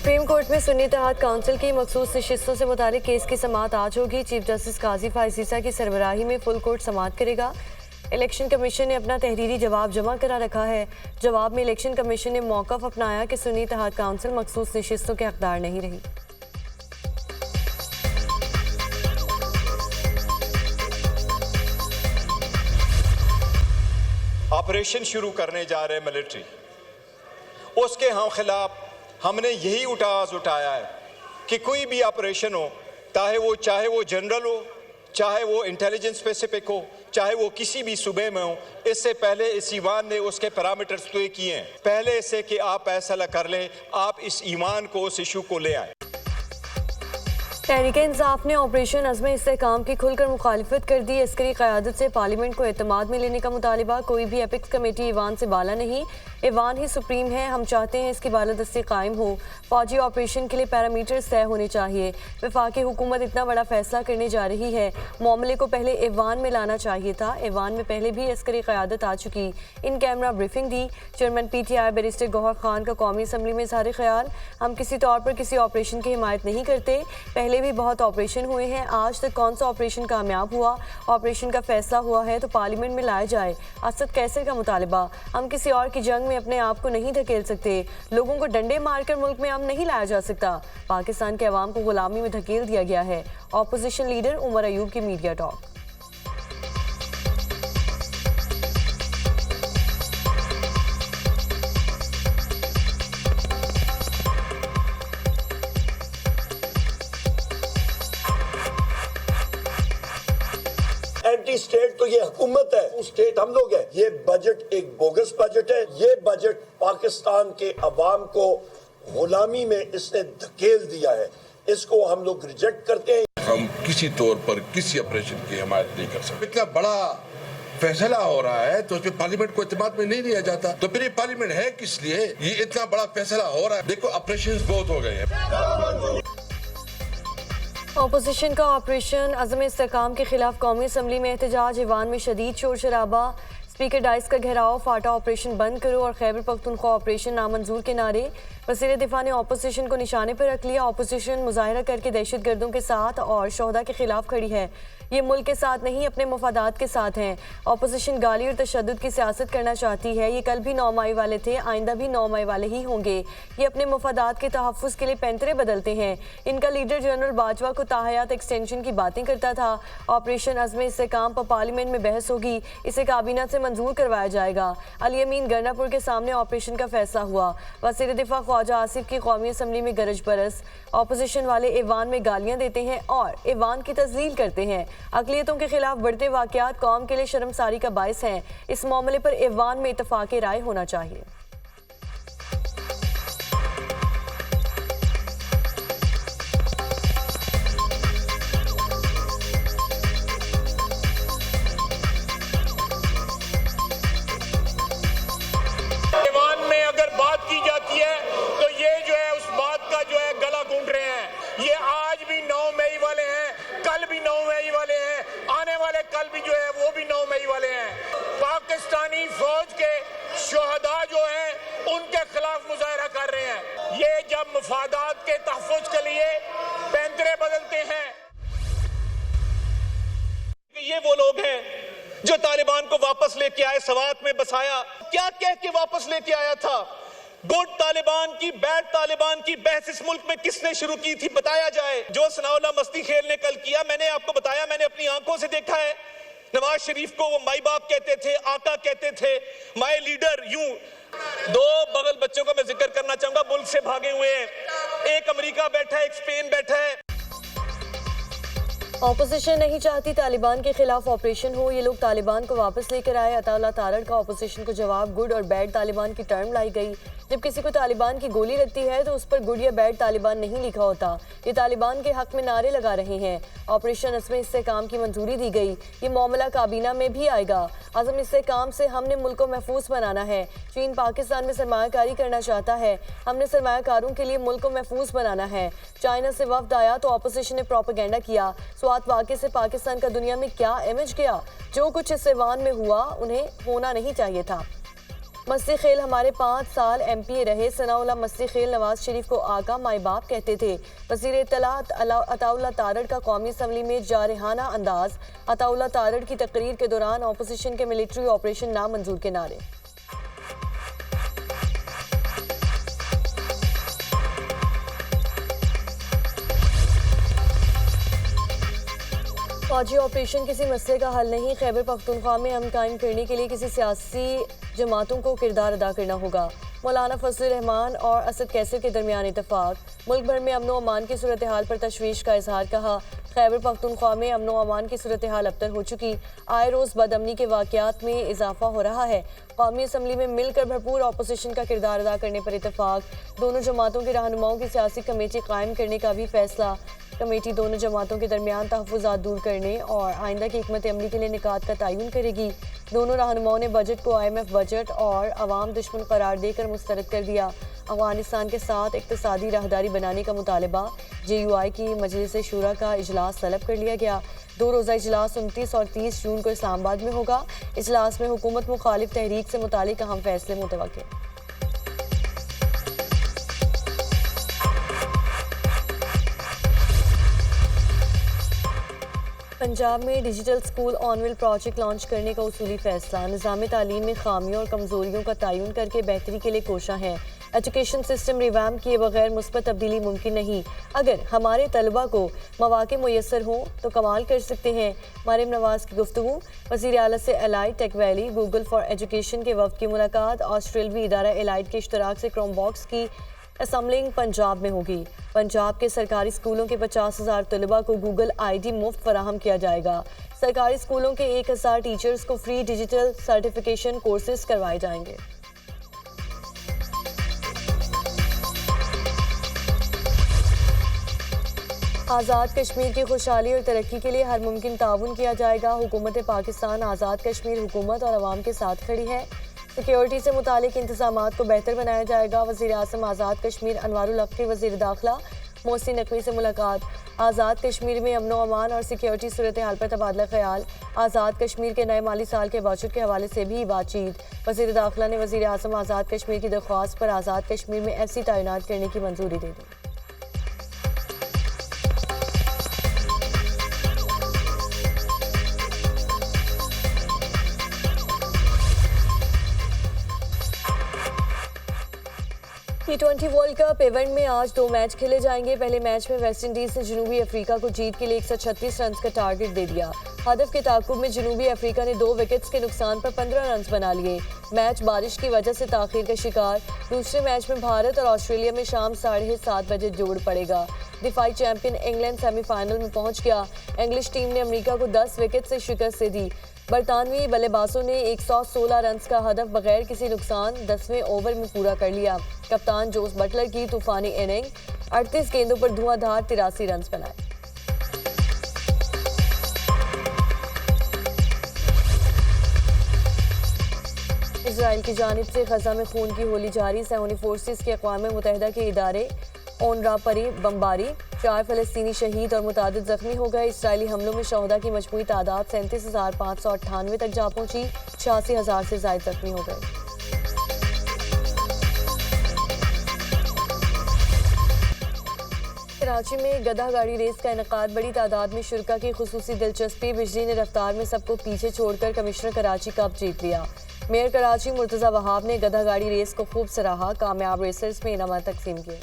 Supreme court में सुन्नी इत्तेहाद council की मखसूस नशिस्तों से मुतालिक केस की समाअत आज होगी। चीफ जस्टिस काजी फाइज ईसा की सरबराही में फुल कोर्ट समाअत करेगा। इलेक्शन कमीशन ने अपना तहरीरी जवाब जमा करा रखा है। जवाब में इलेक्शन कमीशन ने मौक़िफ़ अपनाया कि सुन्नी इत्तेहाद काउंसिल मखसूस नशिस्तों के हकदार नहीं रही। ऑपरेशन शुरू करने जा रहे मिलिट्री, उसके हम खिलाफ हमने यही आवाज़ उठाया है कि कोई भी ऑपरेशन हो, चाहे वो जनरल हो, चाहे वो इंटेलिजेंस स्पेसिफिक हो, चाहे वो किसी भी सूबे में हो, इससे पहले इस ईवान ने उसके पैरामीटर्स तय किए हैं। पहले से कि आप फैसला कर लें, आप इस ईमान को, उस इशू को ले आए। तहरीक-ए-इंसाफ ने ऑपरेशन अज़्म इस्तेहकाम की खुलकर मुखालिफत कर दी। अस्करी क़यादत से पार्लियामेंट को एतमाद में लेने का मुतालिबा। कोई भी एपिक्स कमेटी ईवान से बाला नहीं, ईवान ही सुप्रीम है। हम चाहते हैं इसकी बालादस्ती कायम हो। फौजी ऑपरेशन के लिए पैरामीटर्स तय होने चाहिए। वफाकी हुकूमत इतना बड़ा फैसला करने जा रही है, मामले को पहले ईवान में लाना चाहिए था। ईवान में पहले भी अस्करी क़यादत आ चुकी। इन कैमरा ब्रीफिंग दी। Chairman PTI barrister Gauhar Khan का कौमी असम्बली में इज़हार ख्याल, हम किसी तौर पर किसी ऑपरेशन की हिमायत नहीं करते। पहले भी बहुत ऑपरेशन हुए हैं, आज तक कौन सा ऑपरेशन कामयाब हुआ? ऑपरेशन का फैसला हुआ है तो पार्लियामेंट में लाया जाए। असद कैसर का मुतालिबा, हम किसी और की जंग में अपने आप को नहीं धकेल सकते। लोगों को डंडे मारकर मुल्क में नहीं लाया जा सकता। पाकिस्तान के अवाम को गुलामी में धकेल दिया गया है। ऑपोजिशन लीडर उमर अयूब की मीडिया टॉक। एंटी स्टेट तो ये हुकूमत है, स्टेट हम लोग हैं। ये बजट एक बोगस बजट है। ये बजट पाकिस्तान के अवाम को गुलामी में इसने धकेल दिया है। इसको हम लोग रिजेक्ट करते हैं। हम किसी तौर पर किसी ऑपरेशन की हिमायत नहीं कर सकते। इतना बड़ा फैसला हो रहा है तो उसमें पार्लियामेंट को एतमाद में नहीं लिया जाता, तो फिर ये पार्लियामेंट है किस लिए? ये इतना बड़ा फैसला हो रहा है। देखो ऑपरेशन बहुत हो गए हैं। ऑपोजिशन का ऑपरेशन अज़्म इस्तेहकाम के खिलाफ कौमी असम्बली में एहतजाज। ईवान में शदीद शोर शराबा। स्पीकर डाइस का घेराव, फाटा ऑपरेशन बंद करो और खैबर पख्तूनख्वा ऑपरेशन नामंजूर के नारे। वज़ीर दिफा ने ऑपोजिशन को निशाने पर रख लिया। ऑपोजिशन मुजाहरा करके दहशत गर्दों के साथ और शोहदा के खिलाफ खड़ी है। ये मुल्क के साथ नहीं, अपने मफादात के साथ हैं। ऑपोजिशन गाली और तशद्दुद की सियासत करना चाहती है। ये कल भी 9 मई वाले थे, आइंदा भी 9 मई वाले ही होंगे। ये अपने मफादात के तहफ़्फ़ुज़ के लिए पैंतरे बदलते हैं। इनका लीडर जनरल बाजवा को ताहयात एक्सटेंशन की बातें करता था। ऑपरेशन अज़्म इस्तेहकाम पर पार्लियामेंट में बहस होगी, इसे काबीना से मंजूर करवाया जाएगा। अली अमीन गरनापुर के सामने ऑपरेशन का फैसला हुआ। वज़ीर दिफा ख्वाजा आसिफ की कौमी असम्बली में गरज बरस। ऑपोजिशन वाले ईवान में गालियाँ देते हैं और ईवान की तज़लील करते हैं। अक़लियतों के खिलाफ बढ़ते वाक़यात कौम के लिए शर्मसारी का बायस हैं। इस मामले पर ईवान में इत्तफ़ाक़ राय होना चाहिए। ईवान में अगर बात की जाती है तो ये जो है उस बात का जो है गला घूंट रहे हैं। ये आज भी 9 मई वाले हैं, कल भी 9 मई वाले हैं, आने वाले कल भी जो है वो भी 9 मई वाले हैं। पाकिस्तानी फौज के शोहदा जो हैं उनके खिलाफ मुजाहरा कर रहे हैं। ये जब मफादात के तहफ़्फ़ुज़ के लिए पैंतरे बदलते हैं। ये वो लोग हैं जो तालिबान को वापस लेके आए, सवात में बसाया। क्या कह के वापस लेके आया था? गुड तालिबान की, बैड तालिबान की बहस इस मुल्क में किसने शुरू की थी? बताया जाए। जो सनाउल्लाह मस्ती खेल ने कल किया, मैंने आपको बताया, मैंने अपनी आंखों से देखा है। नवाज शरीफ को वो माई बाप कहते थे, आका कहते थे, माई लीडर। यूं 2 बगल बच्चों का मैं जिक्र करना चाहूंगा, मुल्क से भागे हुए हैं। एक अमेरिका बैठा है, एक स्पेन बैठा है। ऑपोजिशन नहीं चाहती तालिबान के खिलाफ ऑपरेशन हो। ये लोग तालिबान को वापस लेकर आए। अताउल्लाह तारड़ का ऑपोजिशन को जवाब, गुड और बैड तालिबान की टर्म लाई गई। जब किसी को तालिबान की गोली लगती है तो उस पर गुड या बैड तालिबान नहीं लिखा होता। ये तालिबान के हक में नारे लगा रहे हैं। ऑपरेशन अज़्म इस्तेहकाम की मंजूरी दी गई। ये मामला काबीना में भी आएगा। अज़्म इस्तेहकाम से हमने मुल्क को महफूज बनाना है। चीन पाकिस्तान में सरमायाकारी करना चाहता है, हमने सरमायाकारों के लिए मुल्क को महफूज बनाना है। चाइना से वफ्द आया तो ऑपोजिशन ने प्रोपेगेंडा किया। स्वात वाक़े से पाकिस्तान का दुनिया में क्या इमेज गया? जो कुछ इस ईवान में हुआ उन्हें होना नहीं चाहिए था। मस्ती खेल हमारे 5 साल MP रहे। सनाउल्लाह मस्ती खेल नवाज शरीफ को आका माई बाप कहते थे। वज़ीर इत्तलात अताउल्लाह तारड़ का कौमी असम्बली में जारहाना अंदाज। अताउल्लाह तारड़ की तकरीर के दौरान अपोजिशन के मिलिट्री ऑपरेशन नामंजूर के नारे। फौजी ऑपरेशन किसी मसले का हल नहीं। खैबर पख्तूनख्वा में अमन कायम करने के लिए किसी सियासी जमातों को किरदार अदा करना होगा। मौलाना फजल रहमान और असद कैसर के दरमियान इतफाक। मुल्क भर में अमन व अमान की सूरत हाल पर तशवीश का इजहार कहा। खैबर पख्तूनख्वा में अमन व अमान की सूरत हाल अबतर हो चुकी। आए रोज़ बदअमनी के वाक़यात में इजाफा हो रहा है। कौमी असम्बली में मिलकर भरपूर अपोजिशन का किरदार अदा करने पर इतफाक। दोनों जमातों के रहनुमाओं की सियासी कमेटी कायम करने का भी फैसला। कमेटी दोनों जमातों के दरमियान तहफ़्फ़ुज़ात दूर करने और आइंदा की हिकमत अमली के लिए निकात का तयन करेगी। दोनों रहनुमाओं ने बजट को IMF बजट और अवाम दुश्मन करार देकर मुस्तरद कर दिया। अफगानिस्तान के साथ इक़्तिसादी राहदारी बनाने का मुतालबा। JUI की मजलिस शूरा का इजलास तलब कर लिया गया। 2 रोज़ा इजलास 29 और 30 जून को इस्लामाबाद में होगा। इजलास में हुकूमत मुखालिफ तहरीक से मुतालिक अहम फैसले मुतवक्किल। पंजाब में डिजिटल स्कूल ऑनविल प्रोजेक्ट लॉन्च करने का उसूली फैसला। निज़ाम तालीम में खामियों और कमजोरियों का तयन करके बेहतरी के लिए कोशा है। एजुकेशन सिस्टम रिवैम्प किए बगैर मुस्बत तब्दीली मुमकिन नहीं। अगर हमारे तलबा को मौके मुयसर हों तो कमाल कर सकते हैं। मरियम नवाज की गुफ्तगू। वज़ीर आला से allied tech valley Google for education के वफ़द की मुलाकात। ऑस्ट्रेलवी इदारा एलाइड के इश्तराक से क्रोम बॉक्स की असम्बलिंग पंजाब में होगी। पंजाब के सरकारी स्कूलों के 50,000 तलबा को गूगल ID मुफ्त फराहम किया जाएगा। सरकारी स्कूलों के 1,000 टीचर्स को फ्री डिजिटल सर्टिफिकेशन कोर्सेज करवाए जाएंगे। आज़ाद कश्मीर की खुशहाली और तरक्की के लिए हर मुमकिन ताउन किया जाएगा। हुकूमत पाकिस्तान आज़ाद कश्मीर हुकूमत और अवाम के साथ खड़ी है। सिक्योरिटी से मुतालिक इंतजामात को बेहतर बनाया जाएगा। वज़ीर आज़म आज़ाद कश्मीर अनवारुल हक की वज़ीर दाखिला मोहसिन नकवी से मुलाकात। आज़ाद कश्मीर में अमन व अमान और सिक्योरिटी सूरत हाल पर तबादला ख्याल। आज़ाद कश्मीर के नए माली साल के बजट के हवाले से भी बातचीत। वज़ीर दाखिला ने वज़ीर आज़म आज़ाद कश्मीर की दरख्वास्त पर आज़ाद कश्मीर में FC तैनात करने की मंजूरी दे दी। T20 वर्ल्ड कप इवेंट में आज 2 मैच खेले जाएंगे। पहले मैच में वेस्ट इंडीज ने जनूबी अफ्रीका को जीत के लिए 136 रन का टारगेट दे दिया। हदफ के ताकुब में जनूबी अफ्रीका ने 2 विकेट्स के नुकसान पर 15 रन बना लिए। मैच बारिश की वजह से ताखीर का शिकार। दूसरे मैच में भारत और ऑस्ट्रेलिया में शाम 7:30 बजे जोड़ पड़ेगा। दिफाई चैंपियन इंग्लैंड सेमीफाइनल में पहुंच गया। इंग्लिश टीम ने अमेरिका को 10 विकेट से शिकस्त दे दी। बरतानवी बल्लेबाजों ने 116 रन का हदफ बगैर किसी नुकसान 10वें ओवर में पूरा कर लिया। कप्तान जोस बटलर की तूफानी इनिंग 38 गेंदों पर धुआंधार 83 रन बनाए। इजराइल की जानिब से गजा में खून की होली जारी। सैनिक फोर्सेस के अक़वाम मुत्तहिदा के इदारे ओनरा परी बमबारी। 4 फ़लस्तीनी शहीद और मुतादिद जख्मी हो गए। इसराइली हमलों में शहदा की मजमूई तादाद 37,598 तक जा पहुंची। 86,000 से ज़ायद जख्मी हो गए। कराची में गधा गाड़ी रेस का इनेकाद। बड़ी तादाद में शुरका की खुसूसी दिलचस्पी। बिजली ने रफ्तार में सबको पीछे छोड़कर कमिश्नर कराची कप जीत लिया। मेयर कराची मुर्तज़ा वहाब ने गधा गाड़ी रेस को खूब सराहा। कामयाब रेसर्स में इनामात तकसीम किए।